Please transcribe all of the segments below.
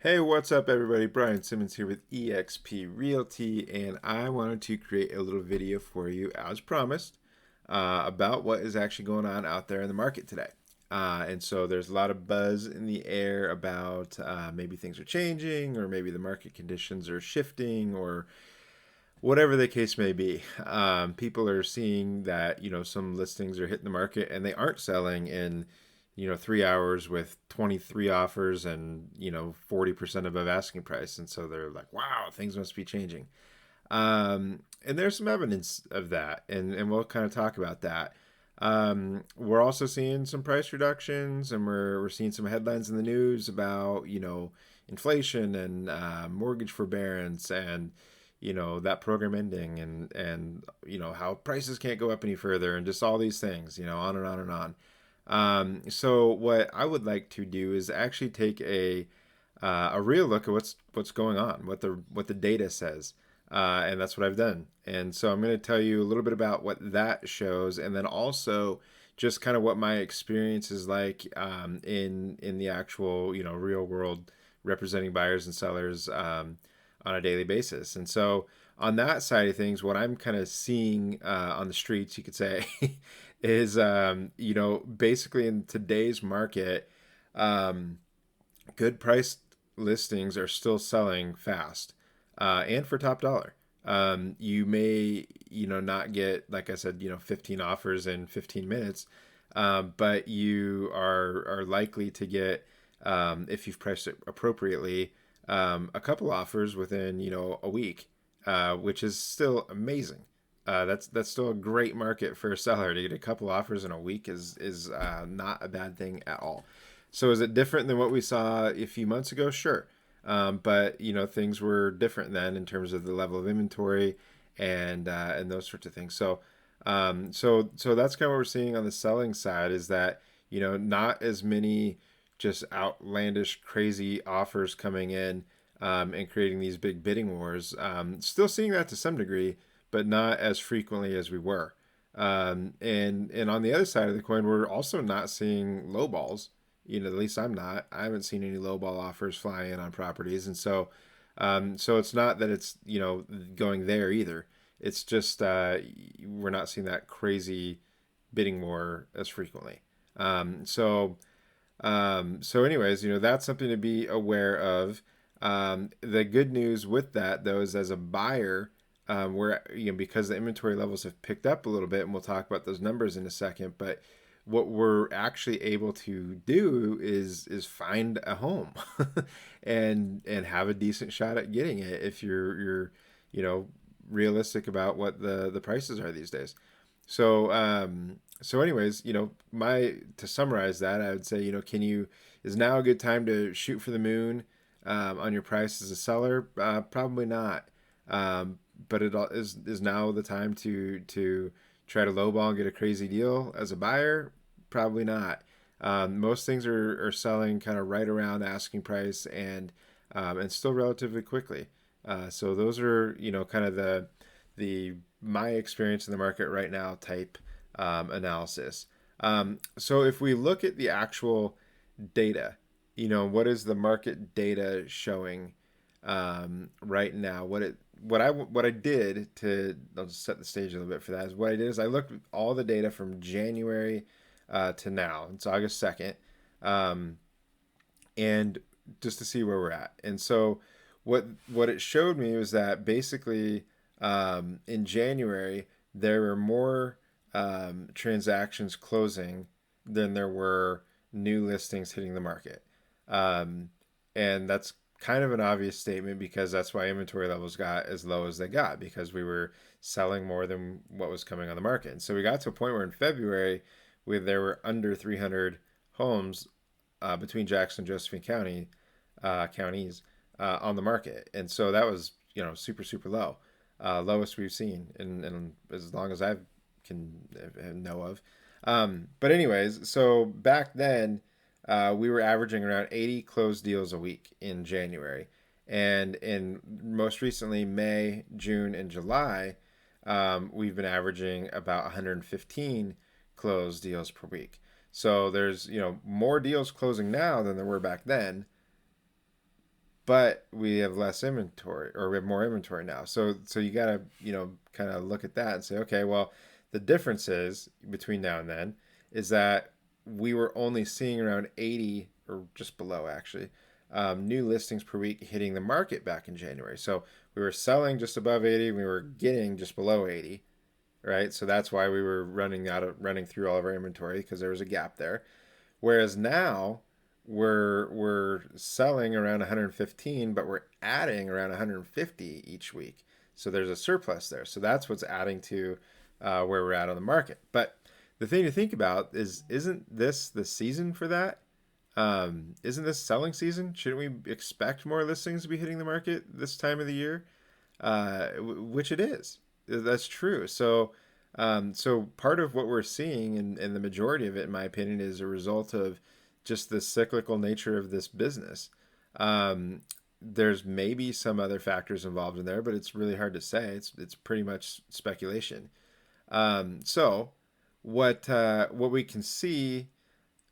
Hey, what's up, everybody? Brian Simmons here with eXp Realty, and I wanted to create a little video for you, as promised, about what is actually going on out there in the market today. And so there's a lot of buzz in the air about maybe things are changing, or maybe the market conditions are shifting, or whatever the case may be. People are seeing that some listings are hitting the market and they aren't selling in 3 hours with 23 offers and 40% above asking price, and so they're like, wow, things must be changing. And there's some evidence of that, and we'll kind of talk about that. We're also seeing some price reductions, and we're seeing some headlines in the news about inflation and mortgage forbearance, and that program ending, and how prices can't go up any further, and just all these things, on and on and on. So what I would like to do is actually take a real look at what's going on, what the data says, and that's what I've done. And so I'm going to tell you a little bit about what that shows, and then also just kind of what my experience is like in the actual real world, representing buyers and sellers on a daily basis. And so on that side of things, what I'm kind of seeing on the streets, you could say, is basically in today's market, um, good priced listings are still selling fast, and for top dollar. You may not get, like I said, 15 offers in 15 minutes, but you are likely to get, if you've priced it appropriately, a couple offers within a week, which is still amazing. That's still a great market for a seller to get a couple offers in a week is not a bad thing at all. So is it different than what we saw a few months ago? Sure, but things were different then in terms of the level of inventory and those sorts of things. So that's kind of what we're seeing on the selling side, is that not as many just outlandish, crazy offers coming in, and creating these big bidding wars. Still seeing that to some degree, but not as frequently as we were. And on the other side of the coin, we're also not seeing low balls. At least I'm not. I haven't seen any low ball offers fly in on properties, and so it's not that it's going there either. It's just we're not seeing that crazy bidding war as frequently. So anyways, that's something to be aware of. The good news with that, though, is as a buyer, where because the inventory levels have picked up a little bit, and we'll talk about those numbers in a second. But what we're actually able to do is find a home, and have a decent shot at getting it if you're you know realistic about what the prices are these days. So anyways, my to summarize that, I would say, is now a good time to shoot for the moon on your price as a seller? Probably not. But is now the time to try to lowball and get a crazy deal as a buyer? Probably not. Most things are selling kind of right around asking price, and still relatively quickly. So those are kind of the my experience in the market right now type analysis. So if we look at the actual data, what is the market data showing right now? What I did to, I'll just set the stage a little bit for that, is what I did is I looked at all the data from January to now. It's August 2nd, um, and just to see where we're at. And so what it showed me was that basically, in January there were more transactions closing than there were new listings hitting the market. Um, and that's kind of an obvious statement, because that's why inventory levels got as low as they got, because we were selling more than what was coming on the market. And so we got to a point where in February, there were under 300 homes between Jackson and Josephine counties on the market. And so that was super super low, lowest we've seen in as long as I can know of. But anyways, so back then, we were averaging around 80 closed deals a week in January. And in most recently, May, June, and July, we've been averaging about 115 closed deals per week. So there's more deals closing now than there were back then. but we have less inventory, or we have more inventory now. So you got to, kind of look at that and say, okay, well, the difference is between now and then is that we were only seeing around 80 or just below actually new listings per week hitting the market back in January. So we were selling just above 80, we were getting just below 80, right? So that's why we were running through all of our inventory because there was a gap there. Whereas now we're selling around 115, but we're adding around 150 each week. So there's a surplus there. So that's what's adding to where we're at on the market. But the thing to think about is, isn't this the season for that? Isn't this selling season? Shouldn't we expect more listings to be hitting the market this time of the year? Which it is. That's true. So part of what we're seeing, and the majority of it, in my opinion, is a result of just the cyclical nature of this business. Um, there's maybe some other factors involved in there, but it's really hard to say. It's pretty much speculation. So what we can see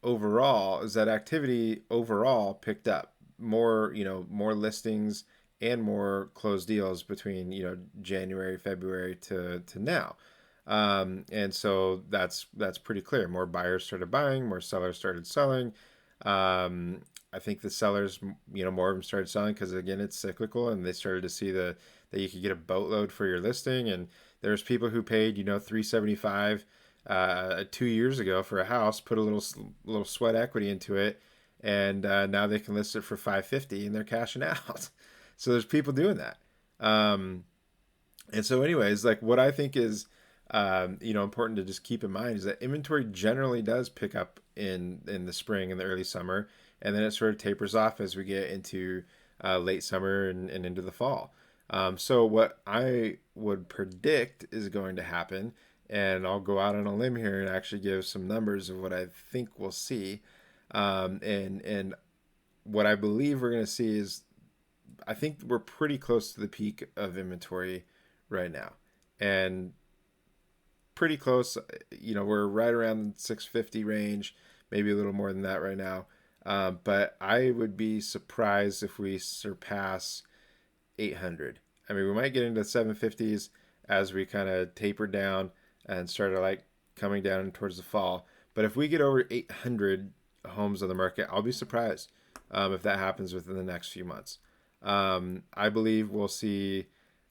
overall is that activity overall picked up more, more listings and more closed deals between, January, February to now. And so that's pretty clear. More buyers started buying, more sellers started selling. I think the sellers, more of them started selling because again, it's cyclical, and they started to see that you could get a boatload for your listing. And there's people who paid, 375 2 years ago for a house, put a little sweat equity into it, and now they can list it for 550 and they're cashing out. So there's people doing that. Um, and so, anyways, like what I think is, important to just keep in mind is that inventory generally does pick up in the spring and the early summer, and then it sort of tapers off as we get into late summer and into the fall. So what I would predict is going to happen, and I'll go out on a limb here and actually give some numbers of what I think we'll see, and what I believe we're going to see is I think we're pretty close to the peak of inventory right now, and pretty close. We're right around the 650 range, maybe a little more than that right now. But I would be surprised if we surpass 800. I mean, we might get into the 750s as we kind of taper down and start like coming down towards the fall. But if we get over 800 homes on the market, I'll be surprised if that happens within the next few months. I believe we'll see,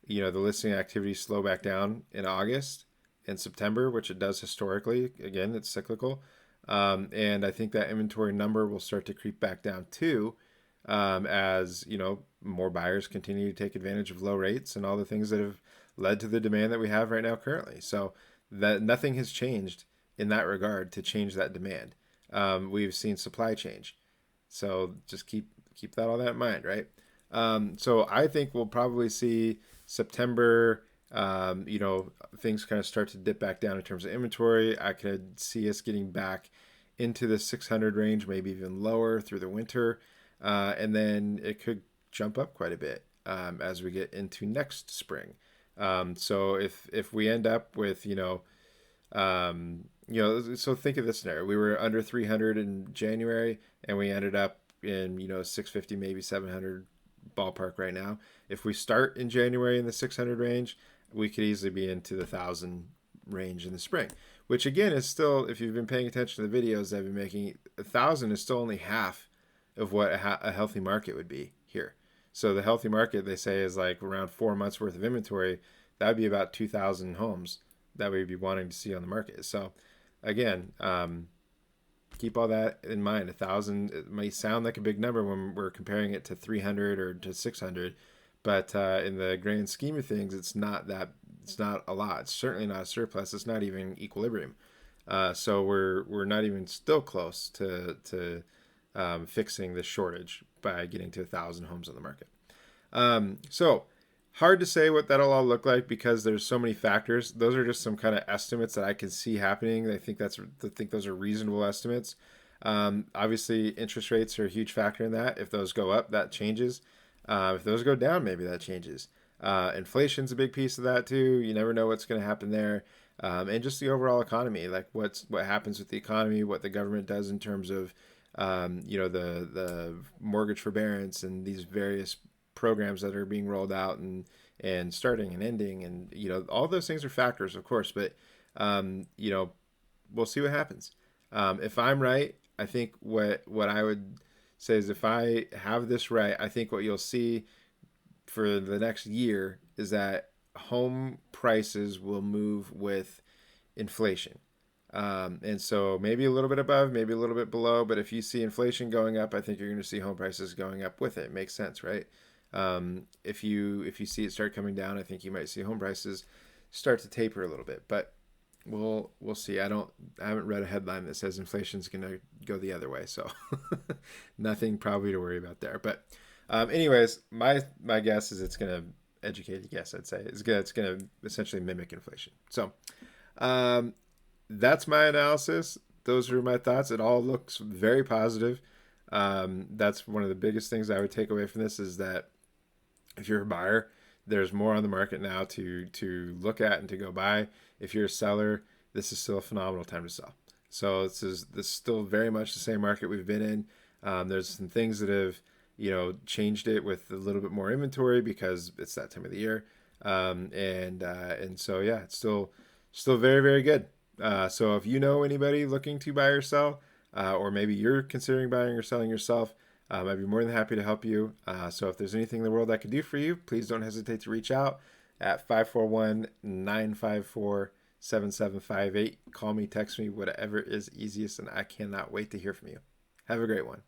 the listing activity slow back down in August and September, which it does historically. Again, it's cyclical. And I think that inventory number will start to creep back down too, as more buyers continue to take advantage of low rates and all the things that have led to the demand that we have right now currently. So that nothing has changed in that regard to change that demand. We've seen supply change, so just keep all that in mind, right? So I think we'll probably see September. Things kind of start to dip back down in terms of inventory. I could see us getting back into the 600 range, maybe even lower through the winter. And then it could jump up quite a bit as we get into next spring. So if we end up with, so think of this scenario. We were under 300 in January and we ended up in, 650, maybe 700 ballpark right now. If we start in January in the 600 range, we could easily be into the 1,000 range in the spring, which again is still, if you've been paying attention to the videos I've been making, 1,000 is still only half of what a healthy market would be here. So the healthy market, they say, is like around 4 months worth of inventory. That would be about 2,000 homes that we'd be wanting to see on the market. So again, keep all that in mind. 1,000, it might sound like a big number when we're comparing it to 300 or to 600, but in the grand scheme of things, it's not a lot. It's certainly not a surplus. It's not even equilibrium. So we're not even still close to fixing the shortage by getting to 1,000 homes on the market. So hard to say what that'll all look like because there's so many factors. Those are just some kind of estimates that I can see happening. I think those are reasonable estimates. Obviously, interest rates are a huge factor in that. If those go up, that changes. If those go down, maybe that changes. Inflation's a big piece of that too. You never know what's going to happen there. And just the overall economy, like what happens with the economy, what the government does in terms of the mortgage forbearance and these various programs that are being rolled out and starting and ending, and all those things are factors, of course, but we'll see what happens. If I'm right, I think what I would say is if I have this right, I think what you'll see for the next year is that home prices will move with inflation. And so maybe a little bit above, maybe a little bit below, but if you see inflation going up, I think you're going to see home prices going up with it. It makes sense, right? If you see it start coming down, I think you might see home prices start to taper a little bit. But we'll see. I haven't read a headline that says inflation's going to go the other way, so nothing probably to worry about there. But anyways, my guess is it's going to educated guess. I'd say it's going to essentially mimic inflation. So that's my analysis. Those are my thoughts. It all looks very positive. That's one of the biggest things I would take away from this is that if you're a buyer, there's more on the market now to look at and to go buy. If you're a seller, this is still a phenomenal time to sell. So this is still very much the same market we've been in. There's some things that have changed it with a little bit more inventory because it's that time of the year, and so yeah, it's still very, very good. So if you know anybody looking to buy or sell, or maybe you're considering buying or selling yourself, I'd be more than happy to help you. So if there's anything in the world I can do for you, please don't hesitate to reach out at 541-954-7758. Call me, text me, whatever is easiest, and I cannot wait to hear from you. Have a great one.